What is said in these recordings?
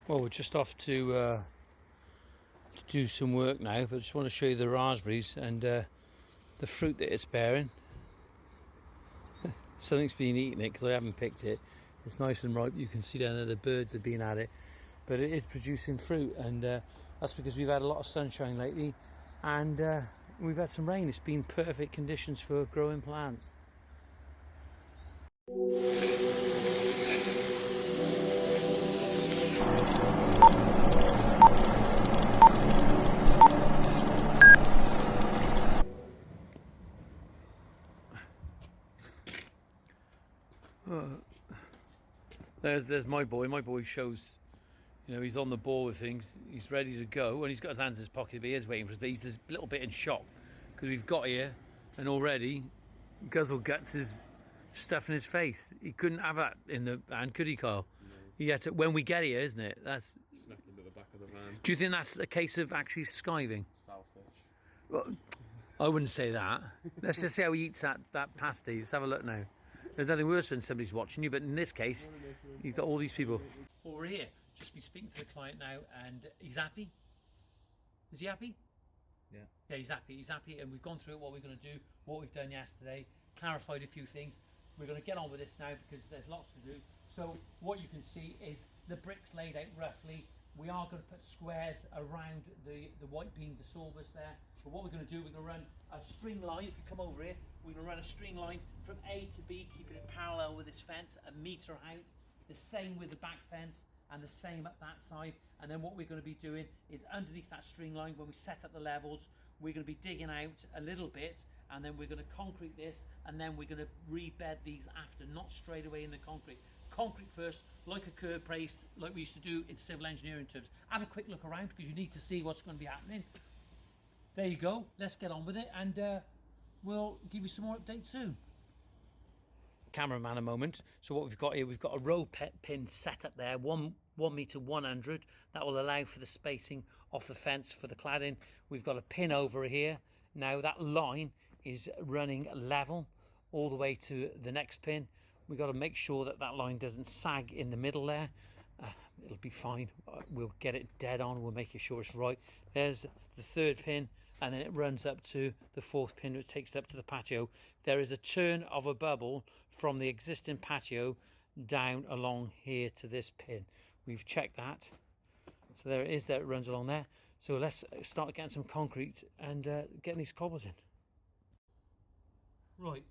Well, we're just off to do some work now, but I just want to show you the raspberries and the fruit that it's bearing. Something's been eating it because I haven't picked it. It's nice and ripe. You can see down there the birds have been at it, but it is producing fruit, and that's because we've had a lot of sunshine lately, and we've had some rain. It's been perfect conditions for growing plants. There's my boy. My boy shows, you know, he's on the ball with things. He's ready to go, and he's got his hands in his pocket, but he is waiting for us. But he's a little bit in shock because we've got here, and already Guzzle Guts is stuffing his face. He couldn't have that in the hand, could he, Kyle? No. He had to, when we get here, isn't it? That's snuck into the back of the van. Do you think that's a case of actually skiving? Selfish. Well, I wouldn't say that. Let's just see how he eats that pasty. Let's have a look now. There's nothing worse than somebody's watching you, but in this case, you've got all these people. Well, we're here. Just be speaking to the client now, and he's happy. Is he happy? Yeah. Yeah, he's happy. He's happy, and we've gone through what we're going to do, what we've done yesterday, clarified a few things. We're going to get on with this now because there's lots to do. So what you can see is the bricks laid out roughly. We are going to put squares around the white beam dissolvers there. But what we're going to do, we're going to run a string line. If you come over here, we're going to run a string line from A to B, keeping it parallel with this fence, a metre out. The same with the back fence, and the same at that side. And then what we're going to be doing is underneath that string line, when we set up the levels, we're going to be digging out a little bit, and then we're going to concrete this, and then we're going to rebed these after, not straight away in the concrete. Concrete first, like a curb brace, like we used to do in civil engineering terms. Have a quick look around because you need to see what's going to be happening. There you go. Let's get on with it, and we'll give you some more updates soon. Cameraman a moment. So what we've got here, we've got a row pin set up there, 1 metre 100. That will allow for the spacing off the fence for the cladding. We've got a pin over here. Now that line is running level all the way to the next pin. We've got to make sure that that line doesn't sag in the middle there. It'll be fine. We'll get it dead on. We'll make sure it's right. There's the third pin, and then it runs up to the fourth pin, which takes it up to the patio. There is a turn of a bubble from the existing patio down along here to this pin. We've checked that. So there it is, there it runs along there. So let's start getting some concrete and getting these cobbles in. Right,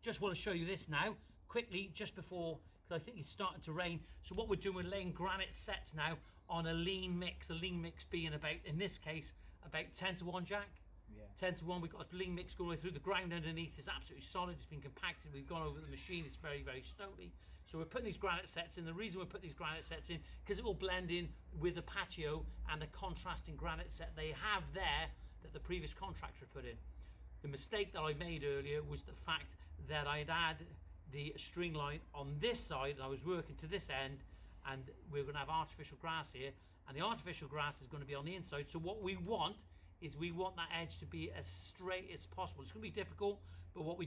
just want to show you this now, quickly, just before, because I think it's starting to rain. So what we're doing, we're laying granite sets now on a lean mix being about, in this case, about 10 to 1, Jack? Yeah. 10 to 1, we've got a lean mix going through. The ground underneath is absolutely solid, it's been compacted, we've gone over the machine, it's very, very stony. So we're putting these granite sets in. The reason we put these granite sets in, because it will blend in with the patio and the contrasting granite set they have there that the previous contractor put in. The mistake that I made earlier was the fact that I'd had the string line on this side and I was working to this end, and we're going to have artificial grass here, and the artificial grass is going to be on the inside. So what we want is we want that edge to be as straight as possible. It's going to be difficult, but what we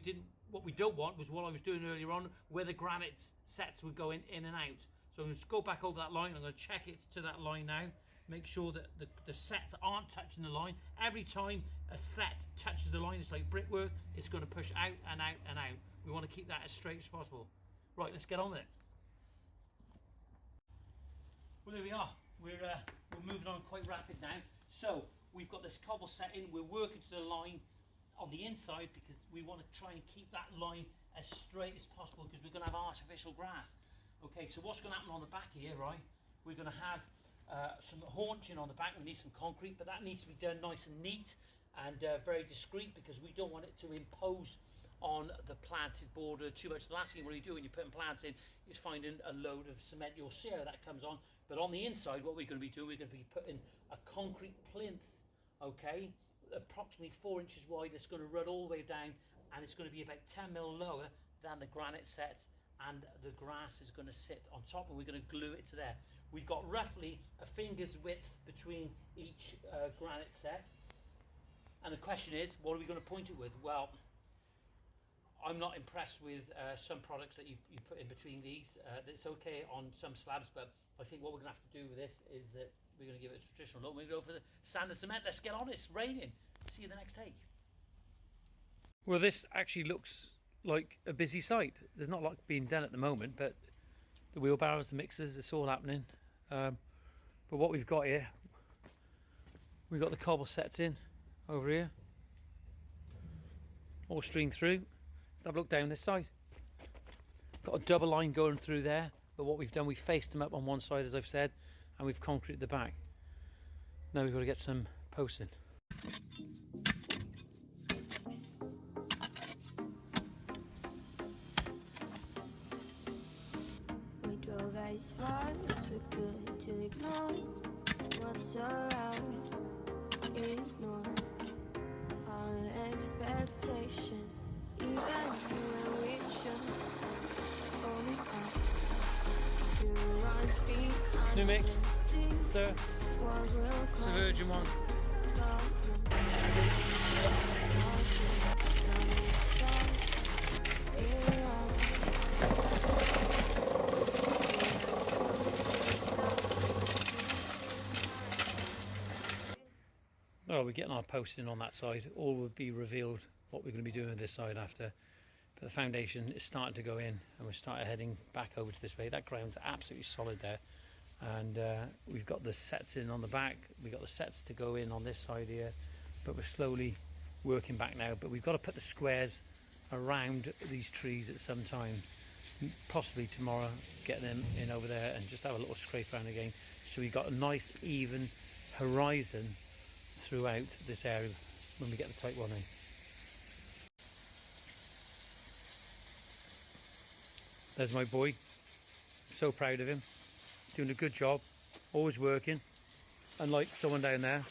don't want was what I was doing earlier on, where the granite sets were going in and out. So I'm going to go back over that line. I'm going to check it to that line now. Make sure that the sets aren't touching the line. Every time a set touches the line, it's like brickwork, it's going to push out and out and out. We want to keep that as straight as possible. Right, let's get on with it. Well, there we are. We're moving on quite rapid now. So we've got this cobble set in. We're working to the line on the inside because we want to try and keep that line as straight as possible because we're going to have artificial grass. Okay, so what's going to happen on the back here, right? We're going to have some haunching on the back. We need some concrete, but that needs to be done nice and neat and very discreet because we don't want it to impose on the planted border too much. The last thing you want to do when you're putting plants in is finding a load of cement. You'll see how that comes on. But on the inside, what we're going to be doing, we're going to be putting a concrete plinth, okay, approximately 4 inches wide. That's going to run all the way down, and it's going to be about 10 mil lower than the granite set, and the grass is going to sit on top, and we're going to glue it to there. We've got roughly a finger's width between each granite set, and the question is, what are we going to point it with? Well, I'm not impressed with some products that you put in between these. It's okay on some slabs, but I think what we're going to have to do with this is that we're going to give it a traditional look. We're going to go for the sand and cement. Let's get on. It's raining. See you the next take. Well, this actually looks like a busy site. There's not a lot being done at the moment, but the wheelbarrows, the mixers, it's all happening. But what we've got here, we've got the cobble sets in over here, all streamed through. Let's have a look down this side. Got a double line going through there, but what we've done, we've faced them up on one side, as I've said, and we've concreted the back. Now we've got to get some posts in. We drove as far as we could to ignore what's around, ignore all expectations, even when we should. Only to us behind. New mix, sir. What will It's a come. virgin one. Oh, we're getting our posting on that side. All will be revealed what we're going to be doing with this side after. But the foundation is starting to go in, and we're starting heading back over to this way. That ground's absolutely solid there, and we've got the sets in on the back. We've got the sets to go in on this side here, but we're slowly working back now. But we've got to put the squares around these trees at some time, possibly tomorrow. Get them in over there and just have a little scrape around again, so we've got a nice even horizon throughout this area when we get the tight one in. There's my boy. I'm so proud of him. Doing a good job. Always working. Unlike someone down there.